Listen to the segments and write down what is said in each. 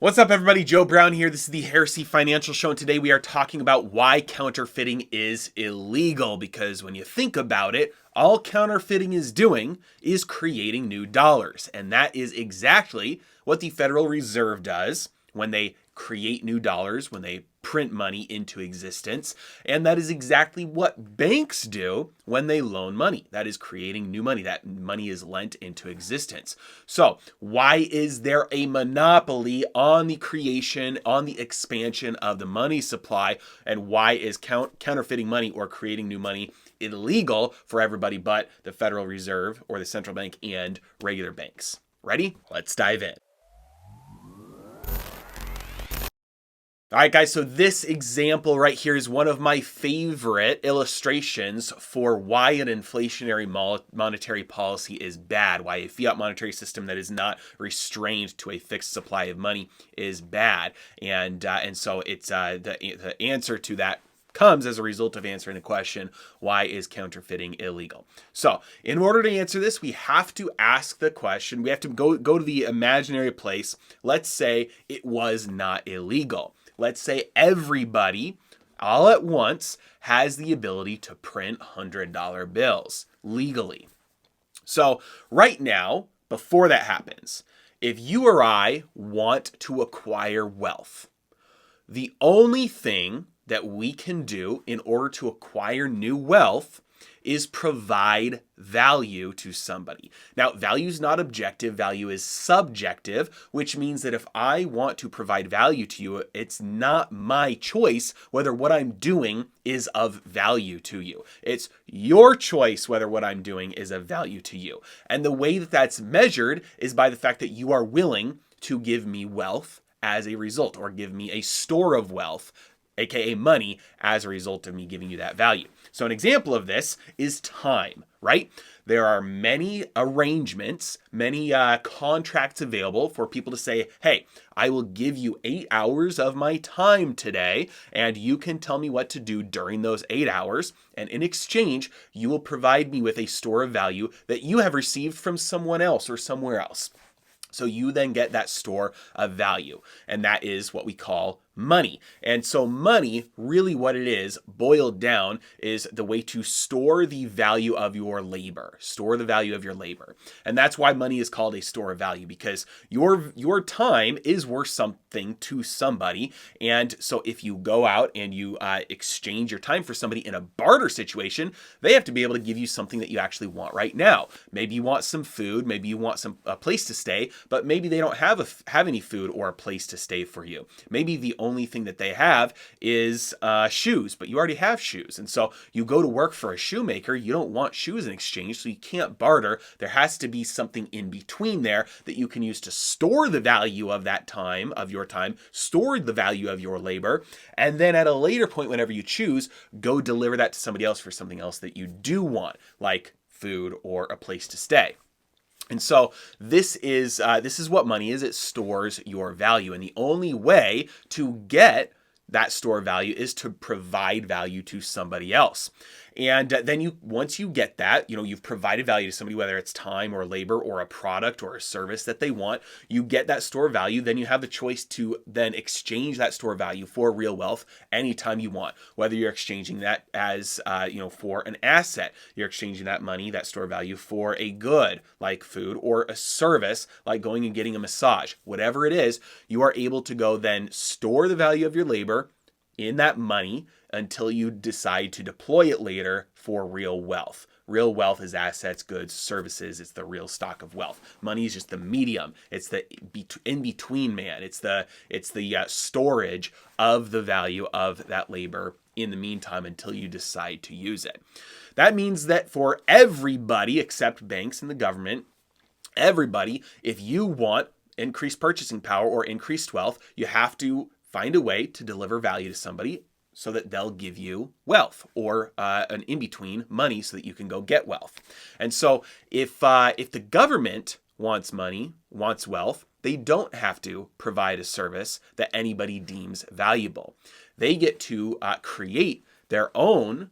What's up, everybody? Joe Brown here. This is the Heresy Financial Show, and today we are talking about why counterfeiting is illegal. Because when you think about it, all counterfeiting is doing is creating new dollars. And that is exactly what the Federal Reserve does when they create new dollars, when they print money into existence. And that is exactly what banks do when they loan money. That is creating new money. That money is lent into existence. So why is there a monopoly on the creation, on the expansion of the money supply? And why is counterfeiting money or creating new money illegal for everybody but the Federal Reserve or the central bank and regular banks? Ready? Let's dive in. All right, guys, so this example right here is one of my favorite illustrations for why an inflationary monetary policy is bad, why a fiat monetary system that is not restrained to a fixed supply of money is bad. And so it's the answer to that comes as a result of answering the question, why is counterfeiting illegal? So in order to answer this, we have to ask the question, we have to go to the imaginary place. Let's say it was not illegal. Let's say everybody all at once has the ability to print $100 bills legally. So right now, before that happens, if you or I want to acquire wealth, the only thing that we can do in order to acquire new wealth is provide value to somebody. Now, value is not objective, value is subjective, which means that if I want to provide value to you, it's not my choice whether what I'm doing is of value to you. It's your choice whether what I'm doing is of value to you. And the way that that's measured is by the fact that you are willing to give me wealth as a result, or give me a store of wealth, aka money, as a result of me giving you that value. So an example of this is time, right? There are many arrangements, many contracts available for people to say, hey, I will give you 8 hours of my time today, and you can tell me what to do during those 8 hours. And in exchange, you will provide me with a store of value that you have received from someone else or somewhere else. So you then get that store of value, and that is what we call money. And so money, really what it is, boiled down, is the way to store the value of your labor. Store the value of your labor. And that's why money is called a store of value, because your time is worth something to somebody. And so if you go out and you exchange your time for somebody in a barter situation, they have to be able to give you something that you actually want right now. Maybe you want some food, maybe you want a place to stay, but maybe they don't have any food or a place to stay for you. Maybe the only thing that they have is shoes, but you already have shoes. And so you go to work for a shoemaker, you don't want shoes in exchange, so you can't barter. There has to be something in between there that you can use to store the value of that time, of your time, store the value of your labor, and then at a later point, whenever you choose, go deliver that to somebody else for something else that you do want, like food or a place to stay. And so this is what money is. It stores your value. And the only way to get that store value is to provide value to somebody else. And then once you get that, you've provided value to somebody, whether it's time or labor or a product or a service that they want, you get that store value. Then you have the choice to then exchange that store value for real wealth anytime you want, whether you're exchanging that as, for an asset, you're exchanging that money, that store value, for a good like food, or a service like going and getting a massage. Whatever it is, you are able to go then store the value of your labor in that money until you decide to deploy it later for real wealth. Real wealth is assets, goods, services. It's the real stock of wealth. Money is just the medium. It's the in-between man. It's the storage of the value of that labor in the meantime until you decide to use it. That means that for everybody except banks and the government, everybody, if you want increased purchasing power or increased wealth, you have to find a way to deliver value to somebody so that they'll give you wealth, or an in-between, money, so that you can go get wealth. And so if the government wants money, wants wealth, they don't have to provide a service that anybody deems valuable. They get to create their own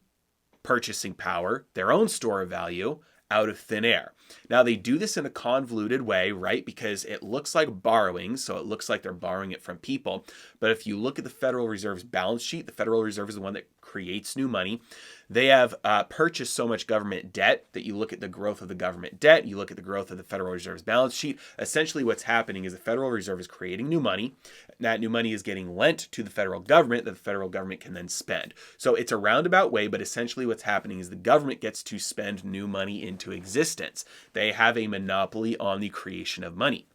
purchasing power, their own store of value, out of thin air. Now, they do this in a convoluted way, right? Because it looks like borrowing, so it looks like they're borrowing it from people. But if you look at the Federal Reserve's balance sheet, the Federal Reserve is the one that creates new money. They have purchased so much government debt that you look at the growth of the government debt, you look at the growth of the Federal Reserve's balance sheet. Essentially, what's happening is the Federal Reserve is creating new money. That new money is getting lent to the federal government that the federal government can then spend. So it's a roundabout way, but essentially what's happening is the government gets to spend new money into existence. They have a monopoly on the creation of money.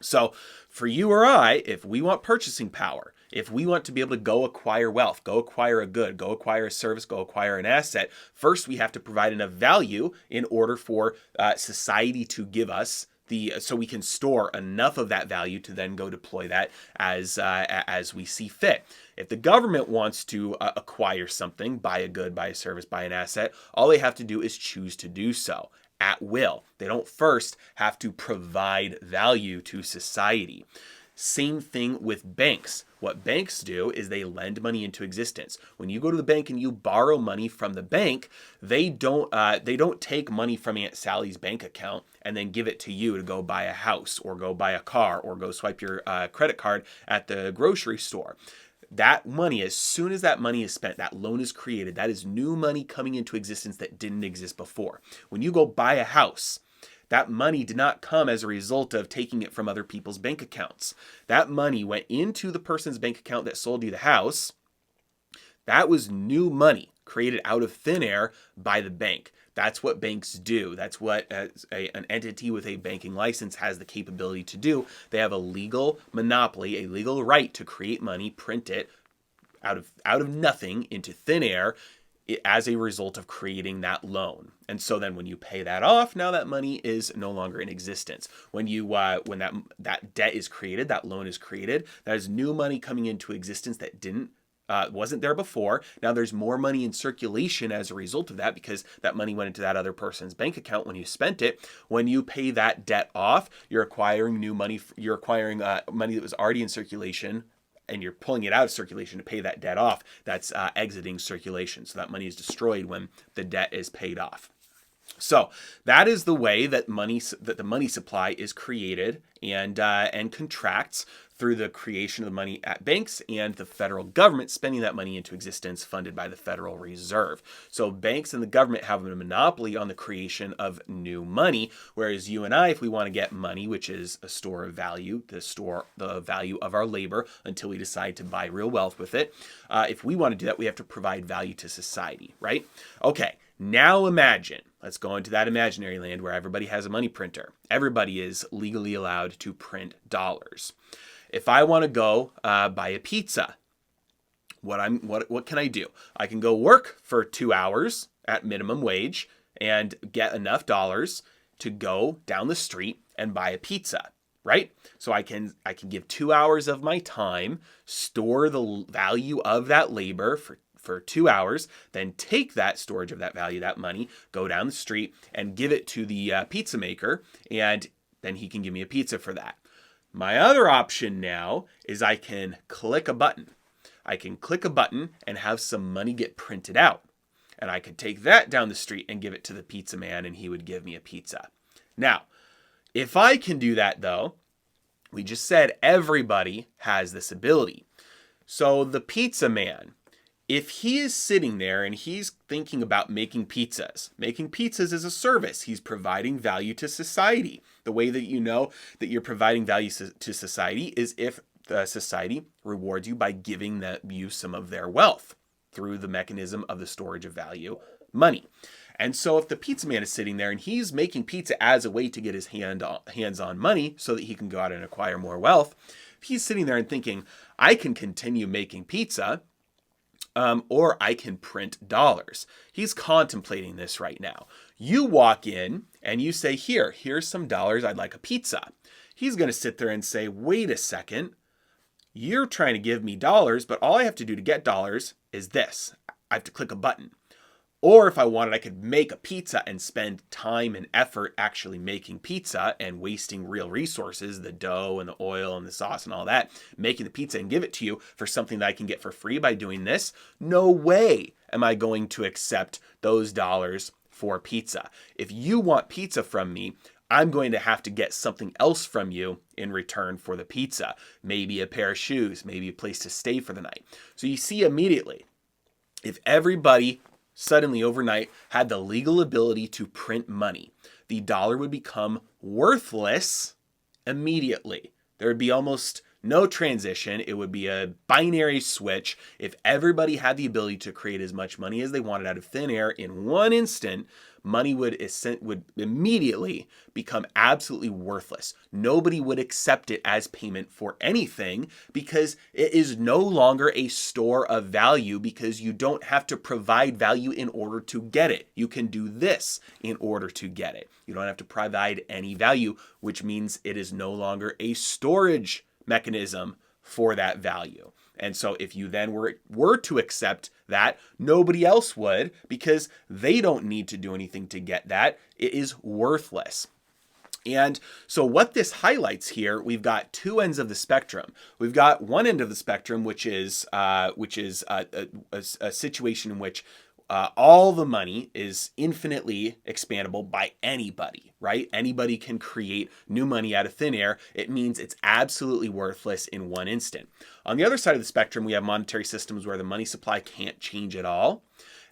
So for you or I, if we want purchasing power, if we want to be able to go acquire wealth, go acquire a good, go acquire a service, go acquire an asset, first we have to provide enough value in order for society to give us so we can store enough of that value to then go deploy that as we see fit. If the government wants to acquire something, buy a good, buy a service, buy an asset, all they have to do is choose to do so at will. They don't first have to provide value to society. Same thing with banks. What banks do is they lend money into existence. When you go to the bank and you borrow money from the bank, they don't take money from Aunt Sally's bank account and then give it to you to go buy a house or go buy a car or go swipe your credit card at the grocery store. That money, as soon as that money is spent, that loan is created, that is new money coming into existence that didn't exist before. When you go buy a house, that money did not come as a result of taking it from other people's bank accounts. That money went into the person's bank account that sold you the house. That was new money created out of thin air by the bank. That's what banks do. That's what an entity with a banking license has the capability to do. They have a legal monopoly, a legal right to create money, print it out of nothing into thin air as a result of creating that loan. And so then when you pay that off, now that money is no longer in existence. When that debt is created, that loan is created, that is new money coming into existence that wasn't there before. Now there's more money in circulation as a result of that because that money went into that other person's bank account when you spent it. When you pay that debt off, you're acquiring new money. You're acquiring money that was already in circulation, and you're pulling it out of circulation to pay that debt off. That's exiting circulation. So that money is destroyed when the debt is paid off. So that is the way that the money supply is created and contracts through the creation of the money at banks and the federal government spending that money into existence funded by the Federal Reserve. So banks and the government have a monopoly on the creation of new money, whereas you and I, if we want to get money, which is a store of value, to store the value of our labor until we decide to buy real wealth with it, if we want to do that, we have to provide value to society, right? Okay. Now imagine, let's go into that imaginary land where everybody has a money printer. Everybody is legally allowed to print dollars. If I want to go buy a pizza, what can I do? I can go work for 2 hours at minimum wage and get enough dollars to go down the street and buy a pizza, right? So I can give 2 hours of my time, store the value of that labor for 2 hours, then take that storage of that value, that money, go down the street and give it to the pizza maker, and then he can give me a pizza for that. My other option now is I can click a button. I can click a button and have some money get printed out. And I could take that down the street and give it to the pizza man, and he would give me a pizza. Now, if I can do that though, we just said everybody has this ability. So the pizza man, if he is sitting there and he's thinking about making pizzas is a service. He's providing value to society. The way that you know that you're providing value to society is if the society rewards you by giving you some of their wealth through the mechanism of the storage of value, money. And so if the pizza man is sitting there and he's making pizza as a way to get his hands on money so that he can go out and acquire more wealth, if he's sitting there and thinking, I can continue making pizza, or I can print dollars. He's contemplating this right now. You walk in and you say, here's some dollars. I'd like a pizza. He's going to sit there and say, wait a second. You're trying to give me dollars, but all I have to do to get dollars is this. I have to click a button. Or if I wanted, I could make a pizza and spend time and effort actually making pizza and wasting real resources, the dough and the oil and the sauce and all that, making the pizza and give it to you for something that I can get for free by doing this. No way am I going to accept those dollars for pizza. If you want pizza from me, I'm going to have to get something else from you in return for the pizza. Maybe a pair of shoes, maybe a place to stay for the night. So you see immediately, if everybody suddenly overnight had the legal ability to print money, the dollar would become worthless immediately. There would be almost no transition. It would be a binary switch. If everybody had the ability to create as much money as they wanted out of thin air in one instant, money would immediately become absolutely worthless. Nobody would accept it as payment for anything because it is no longer a store of value, because you don't have to provide value in order to get it. You can do this in order to get it. You don't have to provide any value, which means it is no longer a storage mechanism for that value. And so if you then were to accept that, nobody else would, because they don't need to do anything to get that. It is worthless. And so what this highlights here, we've got two ends of the spectrum. We've got one end of the spectrum, which is a situation in which all the money is infinitely expandable by anybody, right? Anybody can create new money out of thin air. It means it's absolutely worthless in one instant. On the other side of the spectrum, we have monetary systems where the money supply can't change at all.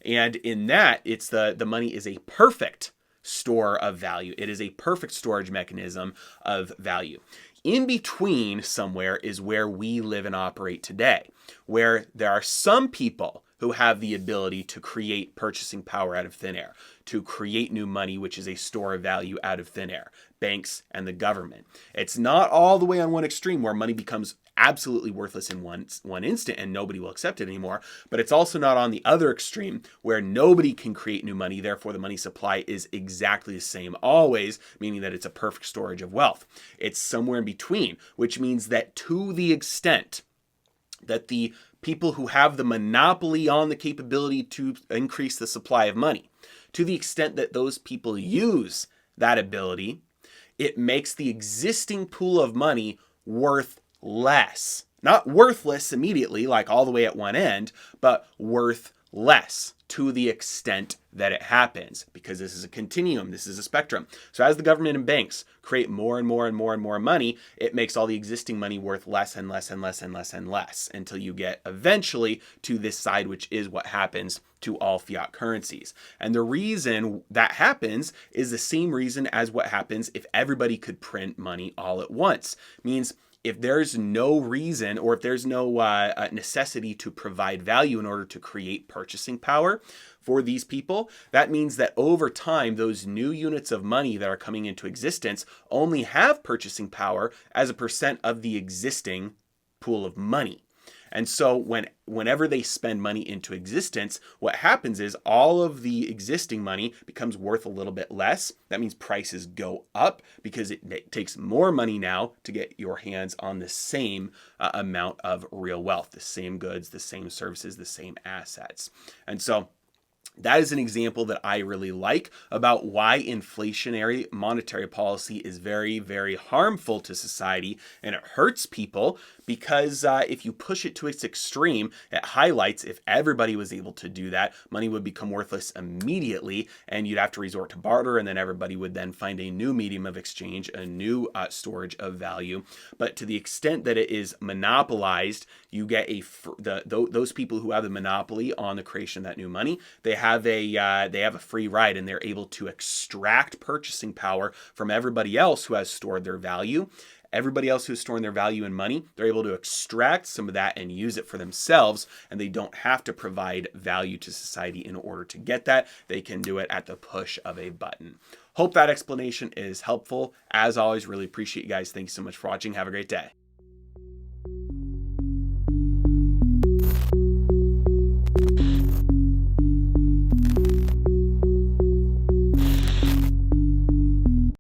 And in that, it's the money is a perfect store of value. It is a perfect storage mechanism of value. In between somewhere is where we live and operate today, where there are some people who have the ability to create purchasing power out of thin air, to create new money, which is a store of value out of thin air, banks and the government. It's not all the way on one extreme where money becomes absolutely worthless in one instant and nobody will accept it anymore, but it's also not on the other extreme where nobody can create new money, therefore the money supply is exactly the same always, meaning that it's a perfect storage of wealth. It's somewhere in between, which means that to the extent that the people who have the monopoly on the capability to increase the supply of money, to the extent that those people use that ability, it makes the existing pool of money worth less. Not worthless immediately, like all the way at one end, but worth less to the extent that it happens, because this is a continuum, this is a spectrum. So as the government and banks create more and more and more and more money, it makes all the existing money worth less and less and less and less and less until you get eventually to this side, which is what happens to all fiat currencies. And the reason that happens is the same reason as what happens if everybody could print money all at once. It means if there's no reason, or if there's no necessity to provide value in order to create purchasing power for these people, that means that over time, those new units of money that are coming into existence only have purchasing power as a percent of the existing pool of money. And so whenever they spend money into existence, what happens is all of the existing money becomes worth a little bit less. That means prices go up because it takes more money now to get your hands on the same amount of real wealth, the same goods, the same services, the same assets. And so that is an example that I really like about why inflationary monetary policy is very, very harmful to society, and it hurts people because if you push it to its extreme, it highlights if everybody was able to do that, money would become worthless immediately and you'd have to resort to barter, and then everybody would then find a new medium of exchange, a new storage of value. But to the extent that it is monopolized, you get those people who have the monopoly on the creation of that new money, they have a free ride, and they're able to extract purchasing power from everybody else who has stored their value. Everybody else who's storing their value in money, they're able to extract some of that and use it for themselves, and they don't have to provide value to society in order to get that. They can do it at the push of a button. Hope that explanation is helpful. As always, really appreciate you guys. Thanks so much for watching. Have a great day.